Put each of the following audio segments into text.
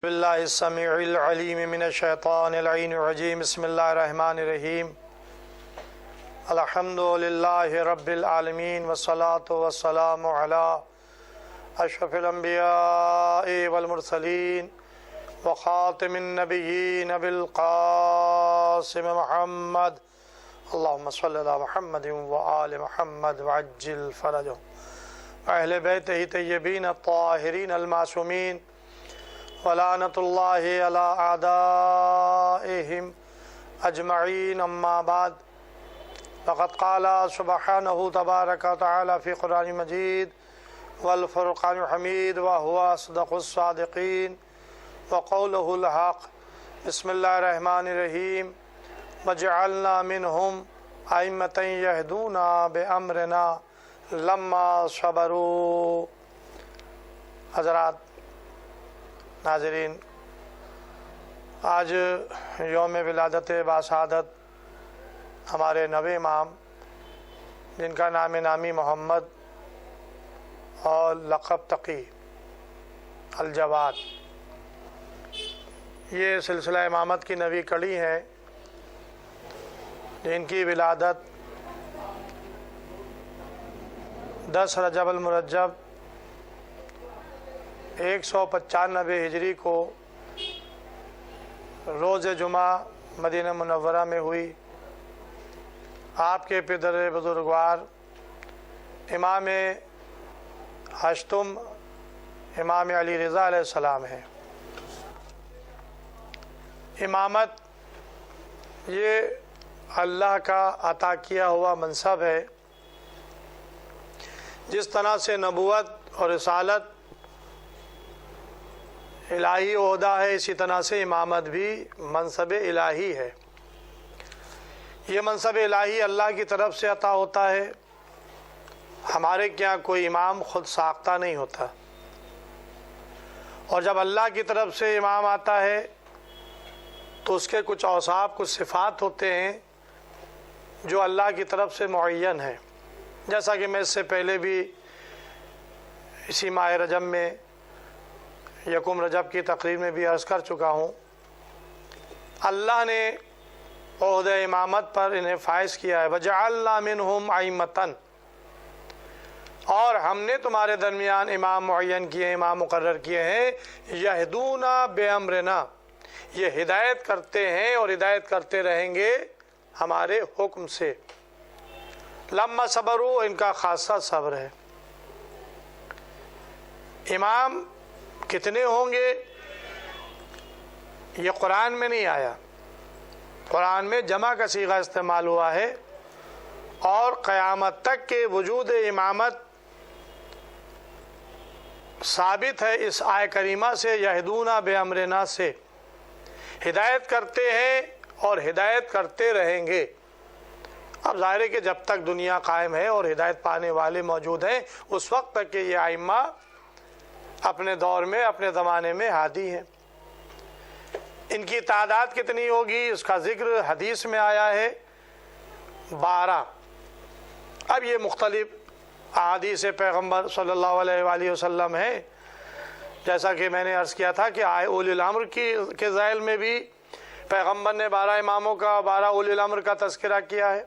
باللہ السمیع العلیم من الشیطان اللعین الرجیم بسم اللہ الرحمن الرحیم الحمدللہ رب العالمین والصلاة والسلام علی اشرف الانبیاء والمرسلین وخاتم النبیین بالقاسم محمد اللہم صلی علی محمد وآل محمد وعجل فرجہ اہل بیتہ طیبین الطاہرین المعصومین ولعنت اللہ علی اعدائہم اجمعین اما بعد فقد قال سبحانہ تبارک وتعالی فی قرآن مجید والفرقان الحمید وهو اصدق الصادقین وقولہ الحق بسم اللہ الرحمن الرحیم وجعلنا منہم ائمة یہدون بامرنا لما صبروا۔ حضرات ناظرین، آج یوم ولادت باسعادت ہمارے نوے امام جن کا نام نامی محمد اور لقب تقی الجواد، یہ سلسلہ امامت کی نویں کڑی ہے جن کی ولادت 10 رجب المرجب 195 ہجری کو روز جمعہ مدینہ منورہ میں ہوئی۔ آپ کے پدر بزرگوار امام ہشتم امام علی رضا علیہ السلام ہیں۔ امامت یہ اللہ کا عطا کیا ہوا منصب ہے۔ جس طرح سے نبوت اور رسالت الہی عہدہ ہے، اسی طرح سے امامت بھی منصب الہی ہے۔ یہ منصب الہی اللہ کی طرف سے عطا ہوتا ہے۔ ہمارے کیا کوئی امام خود ساختہ نہیں ہوتا، اور جب اللہ کی طرف سے امام آتا ہے تو اس کے کچھ اوصاف، کچھ صفات ہوتے ہیں جو اللہ کی طرف سے معین ہیں۔ جیسا کہ میں اس سے پہلے بھی اسی ماہ رجب میں یکم رجب کی تقریر میں بھی عرض کر چکا ہوں، اللہ نے عہدہ امامت پر انہیں فائز کیا ہے۔ وَجَعَلْنَا مِنْهُمْ أَئِمَّةً، اور ہم نے تمہارے درمیان امام معین کیے، امام مقرر کیے ہیں۔ یہدونا بِأَمْرِنَا، یہ ہدایت کرتے ہیں اور ہدایت کرتے رہیں گے ہمارے حکم سے۔ لما صبروا، ان کا خاصہ صبر ہے۔ امام کتنے ہوں گے یہ قرآن میں نہیں آیا، قرآن میں جمع کا صیغہ استعمال ہوا ہے، اور قیامت تک کے وجود امامت ثابت ہے اس آیہ کریمہ سے، یہدونا بامرنا سے، ہدایت کرتے ہیں اور ہدایت کرتے رہیں گے۔ اب ظاہر ہے کہ جب تک دنیا قائم ہے اور ہدایت پانے والے موجود ہیں، اس وقت تک کہ یہ ائمہ اپنے دور میں، اپنے زمانے میں ہادی ہیں۔ ان کی تعداد کتنی ہوگی اس کا ذکر حدیث میں آیا ہے 12۔ اب یہ مختلف احادیث پیغمبر صلی اللہ علیہ وآلہ وسلم ہیں، جیسا کہ میں نے عرض کیا تھا کہ اولی الامر کے ذیل میں بھی پیغمبر نے 12 اماموں کا، 12 اولی الامر کا تذکرہ کیا ہے۔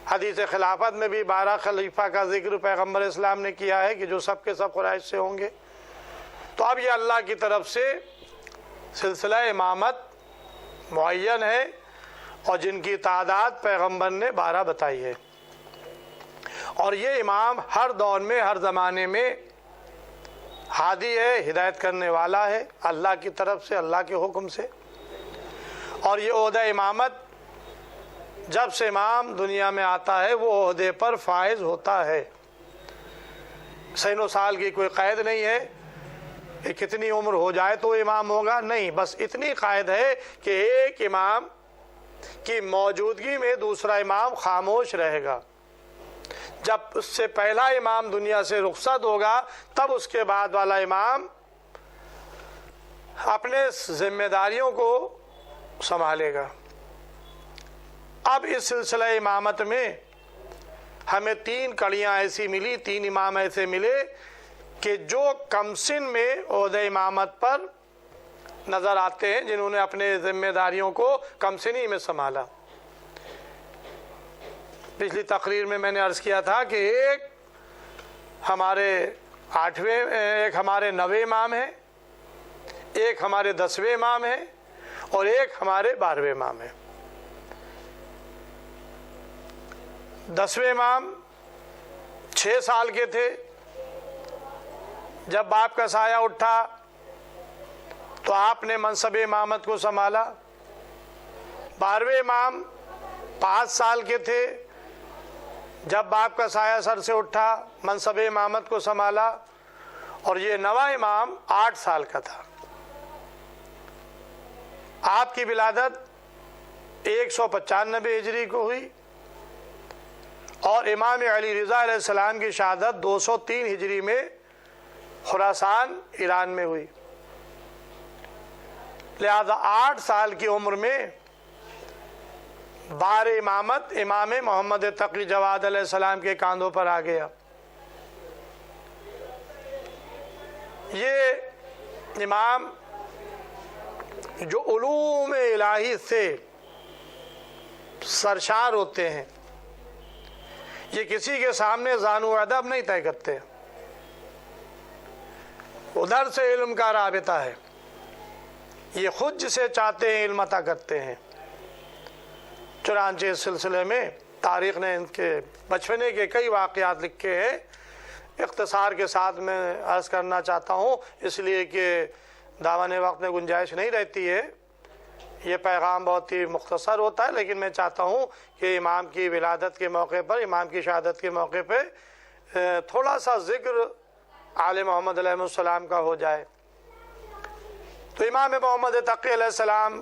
حدیث خلافت میں بھی 12 خلیفہ کا ذکر پیغمبر اسلام نے کیا ہے کہ جو سب کے سب قریش سے ہوں گے۔ تو اب یہ اللہ کی طرف سے سلسلہ امامت معین ہے، اور جن کی تعداد پیغمبر نے 12 بتائی ہے، اور یہ امام ہر دور میں، ہر زمانے میں ہادی ہے، ہدایت کرنے والا ہے اللہ کی طرف سے، اللہ کے حکم سے۔ اور یہ عہدہ امامت جب سے امام دنیا میں آتا ہے وہ عہدے پر فائز ہوتا ہے۔ سن و سال کی کوئی قید نہیں ہے کہ کتنی عمر ہو جائے تو امام ہوگا، نہیں، بس اتنی قید ہے کہ ایک امام کی موجودگی میں دوسرا امام خاموش رہے گا۔ جب اس سے پہلا امام دنیا سے رخصت ہوگا تب اس کے بعد والا امام اپنے ذمہ داریوں کو سنبھالے گا۔ اب اس سلسلہ امامت میں ہمیں 3 کڑیاں ایسی ملی، 3 امام ایسے ملے کہ جو کم سن میں عہدہ امامت پر نظر آتے ہیں جنہوں نے اپنے ذمہ داریوں کو کم سنی میں سنبھالا۔ پچھلی تقریر میں میں نے عرض کیا تھا کہ ایک ہمارے 9ویں امام ہیں، ایک ہمارے 10ویں امام ہیں اور ایک ہمارے 12ویں امام ہیں۔ 10ویں امام 6 سال کے تھے جب باپ کا سایہ اٹھا تو آپ نے منصب امامت کو سنبھالا۔ 12ویں امام 5 سال کے تھے جب باپ کا سایہ سر سے اٹھا، منصب امامت کو سنبھالا، اور یہ 9واں امام 8 سال کا تھا۔ آپ کی ولادت 195 ہجری کو ہوئی اور امام علی رضا علیہ السلام کی شہادت 203 ہجری میں خراسان ایران میں ہوئی۔ لہذا 8 سال کی عمر میں بار امامت امام محمد تقی جواد علیہ السلام کے کاندھوں پر آ گیا۔ یہ امام جو علوم الہی سے سرشار ہوتے ہیں، یہ کسی کے سامنے زانو ادب نہیں طے کرتے، ادھر سے علم کا رابطہ ہے، یہ خود جسے چاہتے ہیں علم عطا کرتے ہیں۔ چنانچہ اس سلسلے میں تاریخ نے ان کے بچپنے کے کئی واقعات لکھے ہیں، اختصار کے ساتھ میں عرض کرنا چاہتا ہوں اس لیے کہ داوان وقت میں گنجائش نہیں رہتی ہے، یہ پیغام بہت ہی مختصر ہوتا ہے، لیکن میں چاہتا ہوں کہ امام کی ولادت کے موقع پر، امام کی شہادت کے موقع پہ تھوڑا سا ذکر آل محمد علیہ السلام کا ہو جائے۔ تو امام محمد تقی علیہ السلام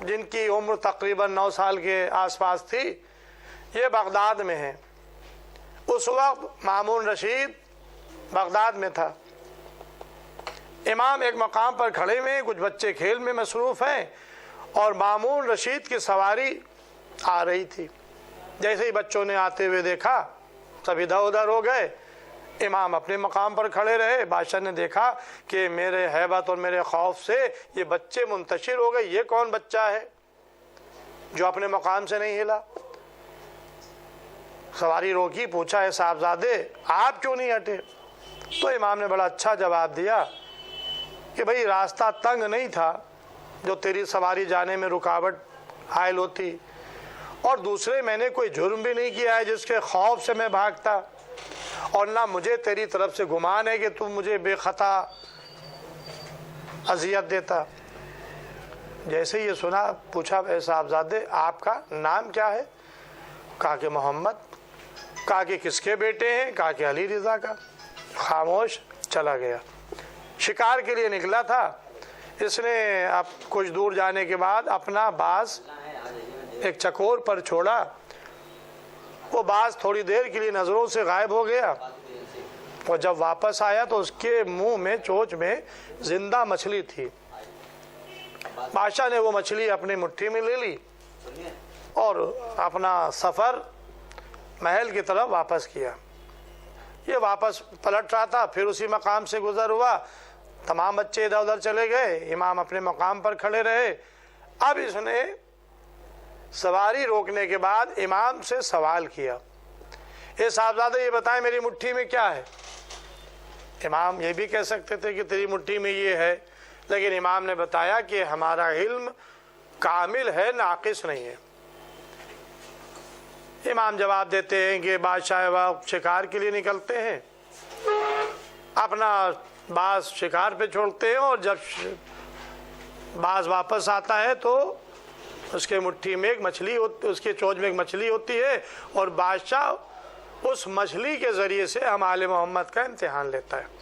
جن کی عمر تقریباً 9 سال کے آس پاس تھی، یہ بغداد میں ہیں۔ اس وقت مامون رشید بغداد میں تھا۔ امام ایک مقام پر کھڑے ہوئے، کچھ بچے کھیل میں مصروف ہیں اور مامون رشید کی سواری آ رہی تھی۔ جیسے ہی بچوں نے آتے ہوئے دیکھا سب ادھر ادھر ہو گئے، امام اپنے مقام پر کھڑے رہے۔ بادشاہ نے دیکھا کہ میرے ہیبت اور میرے خوف سے یہ بچے منتشر ہو گئے، یہ کون بچہ ہے جو اپنے مقام سے نہیں ہلا؟ سواری روکی، پوچھا ہے صاحبزادے آپ کیوں نہیں ہٹے؟ تو امام نے بڑا اچھا جواب دیا کہ بھئی راستہ تنگ نہیں تھا جو تیری سواری جانے میں رکاوٹ حائل ہوتی، اور دوسرے میں نے کوئی جرم بھی نہیں کیا ہے جس کے خوف سے میں بھاگتا، اور نہ مجھے تیری طرف سے گمان ہے کہ تم مجھے بے خطا اذیت دیتا۔ جیسے یہ سنا پوچھا اے صاحبزادے آپ کا نام کیا ہے؟ کہا کہ محمد۔ کہا کہ کس کے بیٹے ہیں؟ کہا کہ علی رضا کا۔ خاموش چلا گیا۔ شکار کے لیے نکلا تھا، اس نے اب کچھ دور جانے کے بعد اپنا باز ایک چکور پر چھوڑا، وہ باز تھوڑی دیر کے لیے نظروں سے غائب ہو گیا، اور جب واپس آیا تو اس کے منہ میں چونچ میں زندہ مچھلی تھی۔ بادشاہ نے وہ مچھلی اپنی مٹھی میں لے لی اور اپنا سفر محل کی طرف واپس کیا۔ یہ واپس پلٹ رہا تھا، پھر اسی مقام سے گزر ہوا، تمام بچے ادھر ادھر چلے گئے، امام اپنے مقام پر کھڑے رہے۔ اب اس نے سواری روکنے کے بعد امام سے سوال کیا، اے صاحبزادے یہ بتائیں میری مٹھی میں کیا ہے؟ امام یہ بھی کہہ سکتے تھے کہ تیری مٹھی میں یہ ہے، لیکن امام نے بتایا کہ ہمارا علم کامل ہے، ناقص نہیں ہے۔ امام جواب دیتے ہیں کہ بادشاہ وقت شکار کے لیے نکلتے ہیں، اپنا باز شکار پہ چھوڑتے ہیں، اور جب باز واپس آتا ہے تو اس کے مٹھی میں ایک مچھلی ہوتی، اس کے چونچ میں ایک مچھلی ہوتی ہے، اور بادشاہ اس مچھلی کے ذریعے سے ہم آل محمد کا امتحان لیتا ہے۔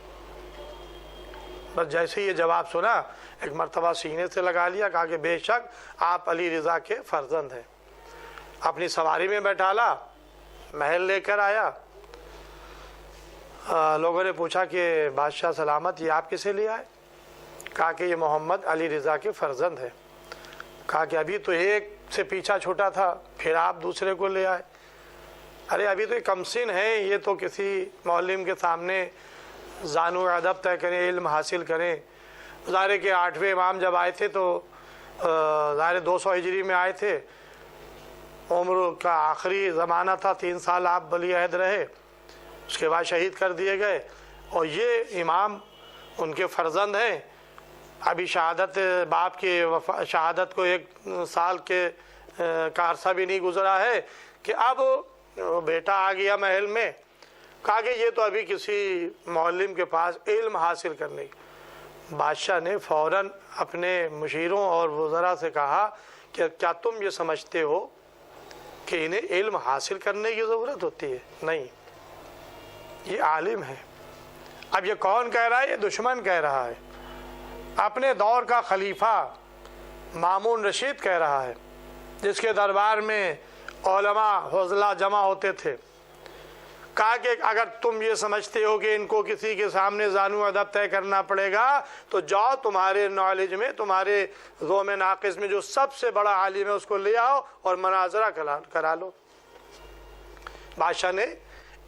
بس جیسے یہ جواب سنا ایک مرتبہ سینے سے لگا لیا، کہا کہ بے شک آپ علی رضا کے فرزند ہیں۔ اپنی سواری میں بیٹھالا، محل لے کر آیا۔ لوگوں نے پوچھا کہ بادشاہ سلامت یہ آپ کسے لے آئے؟ کہا کہ یہ محمد علی رضا کے فرزند ہے۔ کہا کہ ابھی تو ایک سے پیچھا چھوٹا تھا، پھر آپ دوسرے کو لے آئے۔ ارے ابھی تو یہ کمسن ہیں، یہ تو کسی معلم کے سامنے زانو ادب طے کریں، علم حاصل کریں، ظاہر کے 8ویں امام جب آئے تھے تو ظاہر 200 ہجری میں آئے تھے، عمر کا آخری زمانہ تھا، 3 سال آپ ولی عہد رہے، اس کے بعد شہید کر دیے گئے۔ اور یہ امام ان کے فرزند ہیں، ابھی شہادت باپ کی شہادت کو 1 سال کا عرصہ بھی نہیں گزرا ہے کہ اب بیٹا آ گیا محل میں، کہا کہ یہ تو ابھی کسی معلم کے پاس علم حاصل کرنے کی۔ بادشاہ نے فوراً اپنے مشیروں اور وزراء سے کہا کہ کیا تم یہ سمجھتے ہو کہ انہیں علم حاصل کرنے کی ضرورت ہوتی ہے؟ نہیں، یہ عالم ہے۔ اب یہ کون کہہ رہا ہے؟ یہ دشمن کہہ رہا ہے، اپنے دور کا خلیفہ مامون رشید کہہ رہا ہے، جس کے دربار میں علماء حضلاء جمع ہوتے تھے۔ کہا کہ اگر تم یہ سمجھتے ہو کہ ان کو کسی کے سامنے زانو ادب طے کرنا پڑے گا تو جاؤ تمہارے نالج میں، تمہارے ذوم ناقص میں جو سب سے بڑا عالم ہے اس کو لے آؤ اور مناظرہ کرا لو۔ بادشاہ نے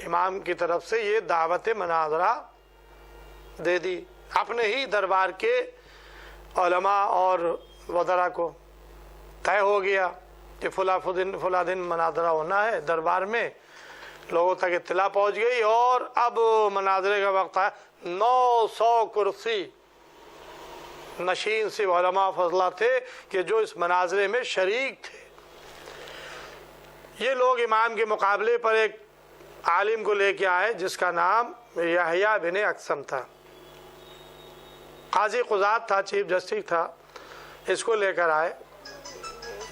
امام کی طرف سے یہ دعوت مناظرہ دے دی اپنے ہی دربار کے علماء اور وزراء کو۔ طے ہو گیا کہ فلاں دن مناظرہ ہونا ہے، دربار میں لوگوں تک اطلاع پہنچ گئی اور اب مناظرے کا وقت ہے۔ 900 کرسی نشین صرف علماء فضلہ تھے کہ جو اس مناظرے میں شریک تھے۔ یہ لوگ امام کے مقابلے پر ایک عالم کو لے کے آئے جس کا نام یحییٰ بن اقسم تھا، قاضی قضات تھا، چیف جسٹس تھا۔ اس کو لے کر آئے،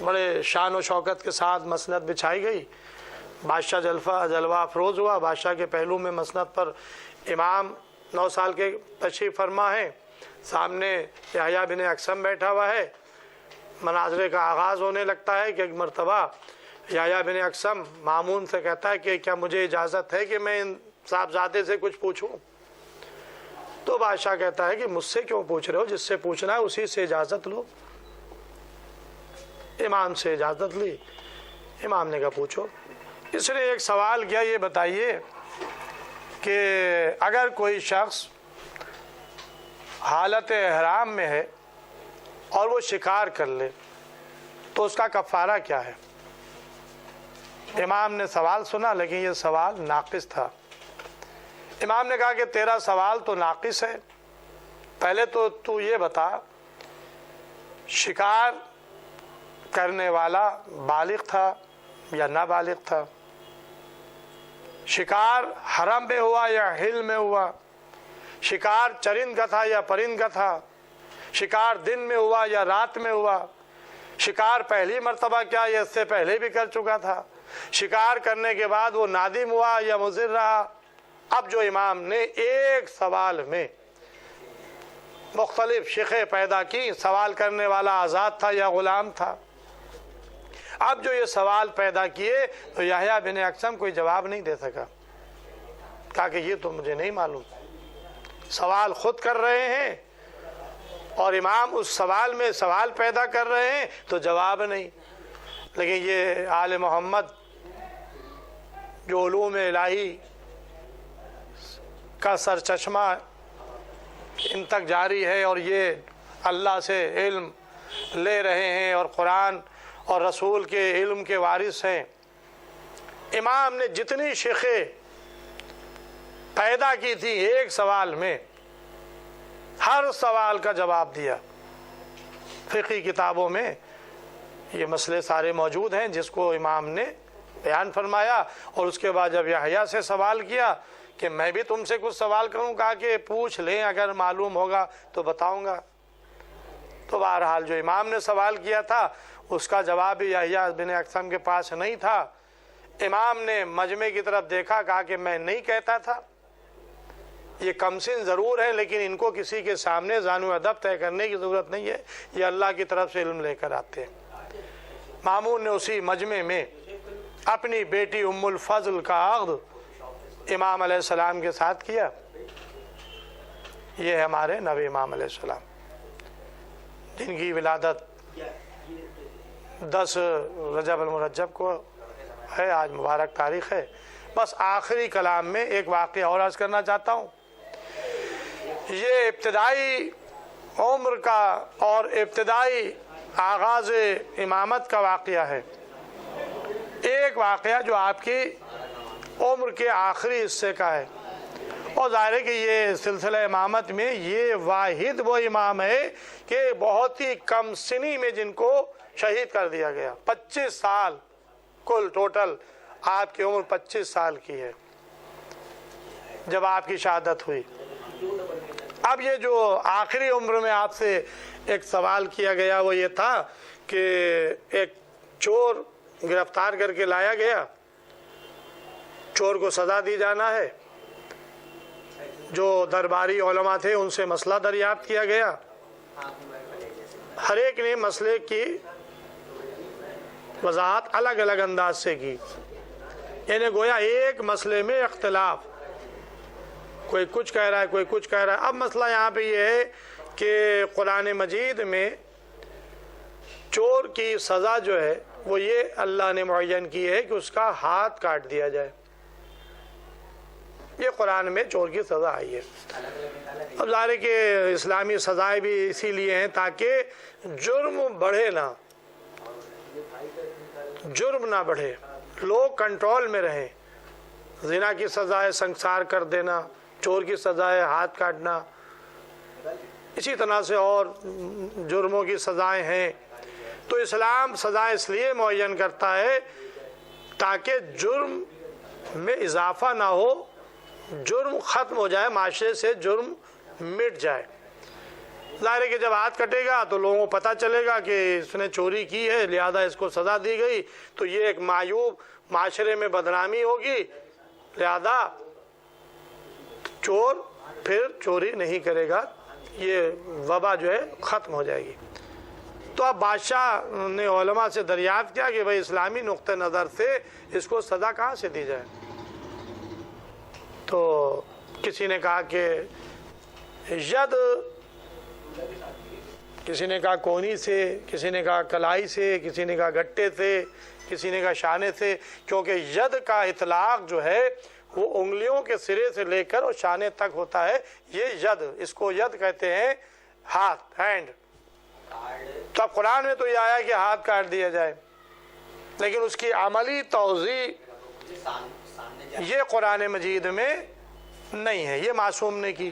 بڑے شان و شوکت کے ساتھ مسند بچھائی گئی، بادشاہ جلوہ افروز ہوا۔ بادشاہ کے پہلو میں مسند پر امام 9 سال کے تشریف فرما ہے، سامنے یحییٰ بن اقسم بیٹھا ہوا ہے۔ مناظرے کا آغاز ہونے لگتا ہے کہ ایک مرتبہ یحییٰ بن اقسم مامون سے کہتا ہے کہ کیا مجھے اجازت ہے کہ میں ان صاحبزادے سے کچھ پوچھوں؟ تو بادشاہ کہتا ہے کہ مجھ سے کیوں پوچھ رہے ہو؟ جس سے پوچھنا ہے اسی سے اجازت لو۔ امام سے اجازت لی، امام نے کہا پوچھو۔ اس نے ایک سوال کیا، یہ بتائیے کہ اگر کوئی شخص حالت احرام میں ہے اور وہ شکار کر لے تو اس کا کفارہ کیا ہے؟ امام نے سوال سنا لیکن یہ سوال ناقص تھا۔ امام نے کہا کہ تیرا سوال تو ناقص ہے، پہلے تو یہ بتا شکار کرنے والا بالغ تھا یا نابالغ تھا؟ شکار حرم میں ہوا یا حل میں ہوا؟ شکار چرند کا تھا یا پرند کا تھا؟ شکار دن میں ہوا یا رات میں ہوا؟ شکار پہلی مرتبہ کیا یا اس سے پہلے بھی کر چکا تھا؟ شکار کرنے کے بعد وہ نادم ہوا یا مضر رہا؟ اب جو امام نے ایک سوال میں مختلف شقیں پیدا کی، سوال کرنے والا آزاد تھا یا غلام تھا، اب جو یہ سوال پیدا کیے تو یحییٰ بن اقسم کوئی جواب نہیں دے سکا، کہا کہ یہ تو مجھے نہیں معلوم۔ سوال خود کر رہے ہیں اور امام اس سوال میں سوال پیدا کر رہے ہیں تو جواب نہیں۔ لیکن یہ آل محمد جو علوم الہی کا سرچشمہ ان تک جاری ہے اور یہ اللہ سے علم لے رہے ہیں اور قرآن اور رسول کے علم کے وارث ہیں، امام نے جتنی شقیں پیدا کی تھی ایک سوال میں، ہر سوال کا جواب دیا۔ فقہی کتابوں میں یہ مسئلے سارے موجود ہیں جس کو امام نے بیان فرمایا۔ اور اس کے بعد جب یحییٰ سے سوال کیا کہ میں بھی تم سے کچھ سوال کروں، کہا کہ پوچھ لیں، اگر معلوم ہوگا تو بتاؤں گا۔ تو بہرحال جو امام نے سوال کیا تھا اس کا جواب یحییٰ بن اقسم کے پاس نہیں تھا۔ امام نے مجمع کی طرف دیکھا، کہا کہ میں نہیں کہتا تھا، یہ کم سن ضرور ہے لیکن ان کو کسی کے سامنے زانو ادب طے کرنے کی ضرورت نہیں ہے، یہ اللہ کی طرف سے علم لے کر آتے ہیں۔ مامون نے اسی مجمع میں اپنی بیٹی ام الفضل کا عقد امام علیہ السلام کے ساتھ کیا۔ یہ ہے ہمارے نبی امام علیہ السلام جن کی ولادت 10 رجب المرجب کو ہے، آج مبارک تاریخ ہے۔ بس آخری کلام میں ایک واقعہ اور عرض کرنا چاہتا ہوں۔ یہ ابتدائی عمر کا اور ابتدائی آغاز امامت کا واقعہ ہے، ایک واقعہ جو آپ کی عمر کے آخری حصے کا ہے، اور ظاہر ہے کہ یہ سلسلہ امامت میں یہ واحد وہ امام ہے کہ بہت ہی کم سنی میں جن کو شہید کر دیا گیا۔ 25 سال کل ٹوٹل آپ کی عمر 25 سال کی ہے جب آپ کی شہادت ہوئی۔ اب یہ جو آخری عمر میں آپ سے ایک سوال کیا گیا وہ یہ تھا کہ ایک چور گرفتار کر کے لایا گیا، چور کو سزا دی جانا ہے، جو درباری علماء تھے ان سے مسئلہ دریافت کیا گیا، ہر ایک نے مسئلے کی وضاحت الگ الگ انداز سے کی، یعنی گویا ایک مسئلے میں اختلاف، کوئی کچھ کہہ رہا ہے کوئی کچھ کہہ رہا ہے۔ اب مسئلہ یہاں پہ یہ ہے کہ قرآن مجید میں چور کی سزا جو ہے وہ یہ اللہ نے معین کی ہے کہ اس کا ہاتھ کاٹ دیا جائے، یہ قرآن میں چور کی سزا آئی ہے۔ اب ظاہر ہے کہ اسلامی سزائیں بھی اسی لیے ہیں تاکہ جرم بڑھے نہ، جرم نہ بڑھے، لوگ کنٹرول میں رہیں۔ زنا کی سزا ہے سنسار کر دینا، چور کی سزا ہے ہاتھ کاٹنا، اسی طرح سے اور جرموں کی سزائیں ہیں۔ تو اسلام سزا اس لیے معین کرتا ہے تاکہ جرم میں اضافہ نہ ہو، جرم ختم ہو جائے، معاشرے سے جرم مٹ جائے۔ ظاہر ہے کہ جب ہاتھ کٹے گا تو لوگوں کو پتہ چلے گا کہ اس نے چوری کی ہے لہذا اس کو سزا دی گئی، تو یہ ایک معیوب معاشرے میں بدنامی ہوگی، لہذا چور پھر چوری نہیں کرے گا، یہ وبا جو ہے ختم ہو جائے گی۔ تو اب بادشاہ نے علماء سے دریافت کیا کہ بھئی اسلامی نقطہ نظر سے اس کو سزا کہاں سے دی جائے؟ تو کسی نے کہا کہ ید، کسی نے کہا کونی سے، کسی نے کہا کلائی سے، کسی نے کہا گٹے سے، کسی نے کہا شانے سے، کیونکہ ید کا اطلاق جو ہے وہ انگلیوں کے سرے سے لے کر اور شانے تک ہوتا ہے، یہ ید، اس کو ید کہتے ہیں، ہاتھ، ہینڈ۔ تو اب قرآن میں تو یہ آیا کہ ہاتھ کاٹ دیا جائے، لیکن اس کی عملی توضیح یہ قرآن مجید میں نہیں ہے، یہ معصوم نے کی۔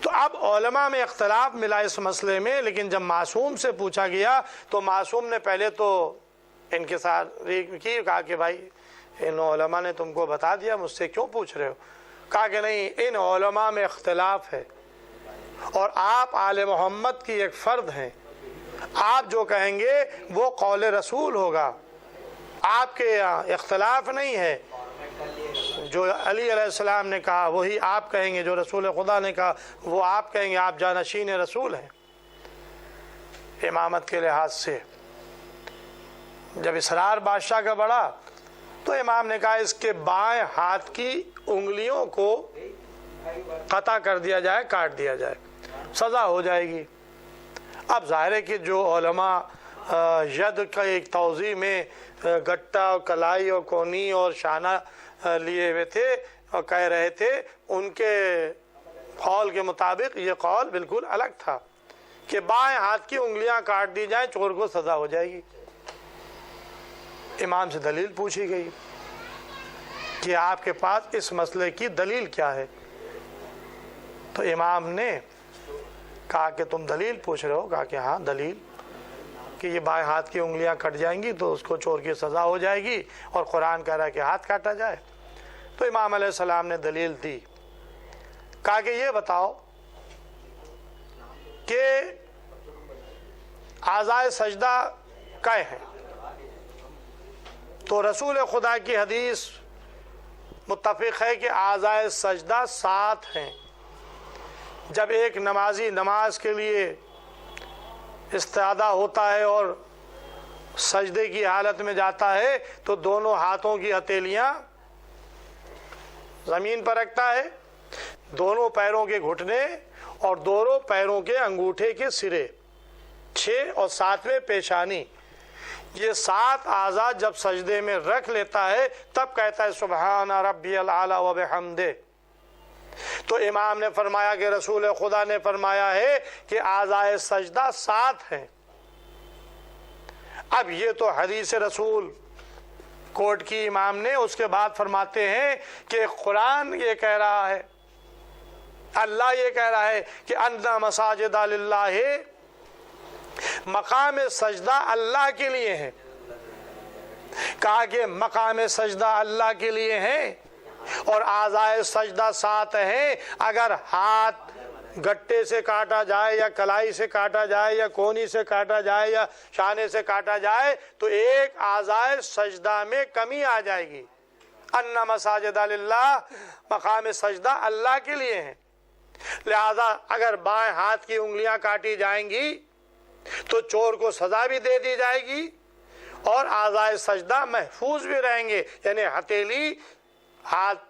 تو اب علماء میں اختلاف ملا اس مسئلے میں، لیکن جب معصوم سے پوچھا گیا تو معصوم نے پہلے تو انکسار کی، کہا کہ بھائی ان علماء نے تم کو بتا دیا، مجھ سے کیوں پوچھ رہے ہو؟ کہا کہ نہیں، ان علماء میں اختلاف ہے اور آپ آل محمد کی ایک فرد ہیں، آپ جو کہیں گے وہ قول رسول ہوگا، آپ کے یہاں اختلاف نہیں ہے، جو علی علیہ السلام نے کہا وہی آپ کہیں گے، جو رسول خدا نے کہا وہ آپ کہیں گے، آپ جانشین رسول ہیں امامت کے لحاظ سے۔ جب اصرار بادشاہ کا بڑھا تو امام نے کہا اس کے بائیں ہاتھ کی انگلیوں کو قطع کر دیا جائے، کاٹ دیا جائے، سزا ہو جائے گی۔ اب ظاہر ہے کہ جو علماء ید کا ایک توضیح میں گٹا اور کلائی اور کونی اور شانہ لیے ہوئے تھے اور کہہ رہے تھے، ان کے قول کے مطابق یہ قول بالکل الگ تھا کہ بائیں ہاتھ کی انگلیاں کاٹ دی جائیں، چور کو سزا ہو جائے گی۔ امام سے دلیل پوچھی گئی کہ آپ کے پاس اس مسئلے کی دلیل کیا ہے؟ تو امام نے کہا کہ تم دلیل پوچھ رہے ہو؟ کہا کہ ہاں دلیل، کہ یہ بائیں ہاتھ کی انگلیاں کٹ جائیں گی تو اس کو چور کی سزا ہو جائے گی، اور قرآن کہہ رہا ہے کہ ہاتھ کاٹا جائے۔ تو امام علیہ السلام نے دلیل دی، کہا کہ یہ بتاؤ کہ اعضائے سجدہ کئے ہیں؟ تو رسول خدا کی حدیث متفق ہے کہ اعضائے سجدہ 7 ہیں۔ جب ایک نمازی نماز کے لیے استعدہ ہوتا ہے اور سجدے کی حالت میں جاتا ہے تو دونوں ہاتھوں کی ہتھیلیاں زمین پر رکھتا ہے، دونوں پیروں کے گھٹنے اور دونوں پیروں کے انگوٹھے کے سرے، 6 اور 7ویں پیشانی، یہ 7 اعضاء جب سجدے میں رکھ لیتا ہے تب کہتا ہے سبحان ربی الاعلی و بحمدہ، تو امام نے فرمایا کہ رسول خدا نے فرمایا ہے کہ اعضائے سجدہ 7 ہیں۔ اب یہ تو حدیث رسول کوٹ کی امام نے، اس کے بعد فرماتے ہیں کہ قرآن یہ کہہ رہا ہے، اللہ یہ کہہ رہا ہے کہ ان مساجد للہ، مقام سجدہ اللہ کے لیے ہے۔ کہا کہ مقام سجدہ اللہ کے لیے ہے اور اعضائے سجدہ 7 ہیں۔ اگر ہاتھ گٹے سے کاٹا جائے یا کلائی سے کاٹا جائے یا کونی سے کاٹا جائے یا شانے سے کاٹا جائے تو ایک اعضائے سجدہ میں کمی آ جائے گی۔ ان مساجد للہ، مقام سجدہ اللہ کے لیے ہیں، لہذا اگر بائیں ہاتھ کی انگلیاں کاٹی جائیں گی تو چور کو سزا بھی دے دی جائے گی اور اعضائے سجدہ محفوظ بھی رہیں گے، یعنی ہتھیلی، ہاتھ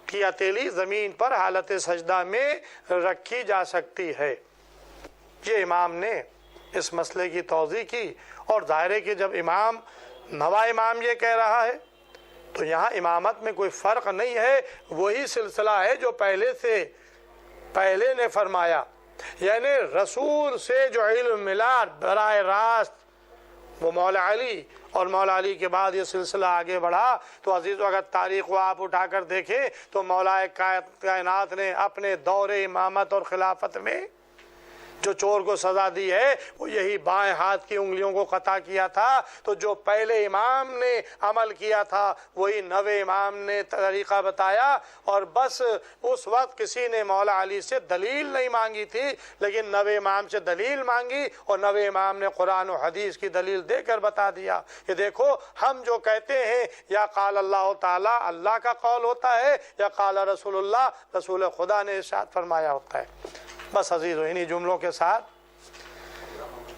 کی ہتھیلی زمین پر حالت سجدہ میں رکھی جا سکتی ہے۔ یہ امام نے اس مسئلے کی توضیح کی، اور ظاہر ہے کہ جب امام نوا امام یہ کہہ رہا ہے تو یہاں امامت میں کوئی فرق نہیں ہے، وہی سلسلہ ہے جو پہلے نے فرمایا، یعنی رسول سے جو علم ملا براہ راست وہ مولا علی، اور مولا علی کے بعد یہ سلسلہ آگے بڑھا۔ تو عزیزو اگر تاریخ کو آپ اٹھا کر دیکھیں تو مولا کائنات نے اپنے دور امامت اور خلافت میں جو چور کو سزا دی ہے وہ یہی بائیں ہاتھ کی انگلیوں کو قطع کیا تھا۔ تو جو پہلے امام نے عمل کیا تھا وہی نوے امام نے طریقہ بتایا، اور بس اس وقت کسی نے مولا علی سے دلیل نہیں مانگی تھی، لیکن نوے امام سے دلیل مانگی اور نوے امام نے قرآن و حدیث کی دلیل دے کر بتا دیا کہ دیکھو ہم جو کہتے ہیں یا قال اللہ تعالیٰ، اللہ کا قول ہوتا ہے، یا قال رسول اللہ، رسول خدا نے ارشاد فرمایا ہوتا ہے۔ بس عزیزو انہی جملوں کے ساتھ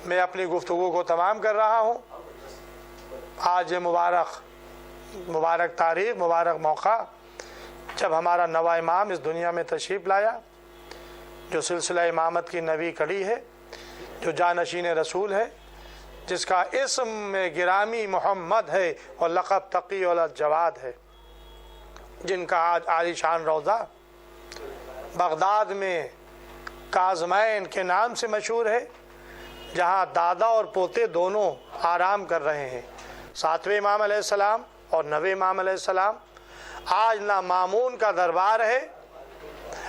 میں اپنی گفتگو کو تمام کر رہا ہوں۔ آج مبارک تاریخ، مبارک موقع جب ہمارا نوا امام اس دنیا میں تشریف لایا، جو سلسلہ امامت کی نویں کڑی ہے، جو جانشین رسول ہے، جس کا اسم میں گرامی محمد ہے اور لقب تقی الجواد ہے، جن کا آج عالی شان روضہ بغداد میں کاظمین کے نام سے مشہور ہے، جہاں دادا اور پوتے دونوں آرام کر رہے ہیں، 7ویں امام علیہ السلام اور 9ویں امام علیہ السلام۔ آج نہ مامون کا دربار ہے،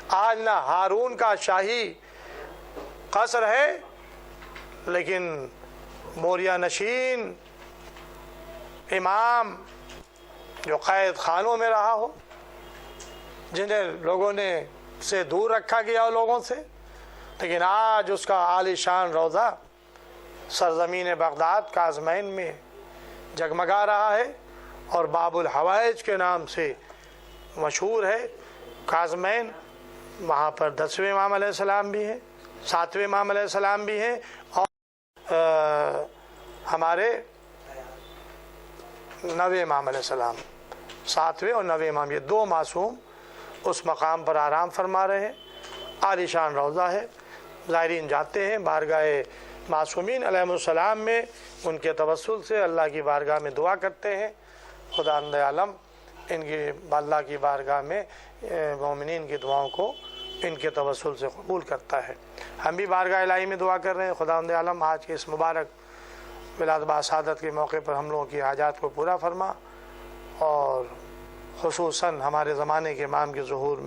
آج نہ ہارون کا شاہی قصر ہے، لیکن موریہ نشین امام جو قید خانوں میں رہا ہو، جنہیں لوگوں نے سے دور رکھا گیا ہو لوگوں سے، لیکن آج اس کا عالی شان روضہ سرزمین بغداد کاظمین میں جگمگا رہا ہے اور باب الحوائج کے نام سے مشہور ہے۔ کاظمین، وہاں پر 10ویں امام علیہ السلام بھی ہیں، 7ویں امام علیہ السلام بھی ہیں، اور ہمارے 9ویں امام علیہ السلام، 7ویں اور 9ویں امام، یہ 2 معصوم اس مقام پر آرام فرما رہے ہیں۔ عالی شان روضہ ہے، زائرین جاتے ہیں بارگاہ معصومین علیہ السلام میں، ان کے توسل سے اللہ کی بارگاہ میں دعا کرتے ہیں۔ خداوند عالم ان کی اللہ کی بارگاہ میں مومنین کی دعاؤں کو ان کے توسل سے قبول کرتا ہے۔ ہم بھی بارگاہ الہی میں دعا کر رہے ہیں، خداوند عالم آج کے اس مبارک میلاد باسعادت کے موقع پر ہم لوگوں کی حاجات کو پورا فرما، اور خصوصاً ہمارے زمانے کے امام کے ظہور میں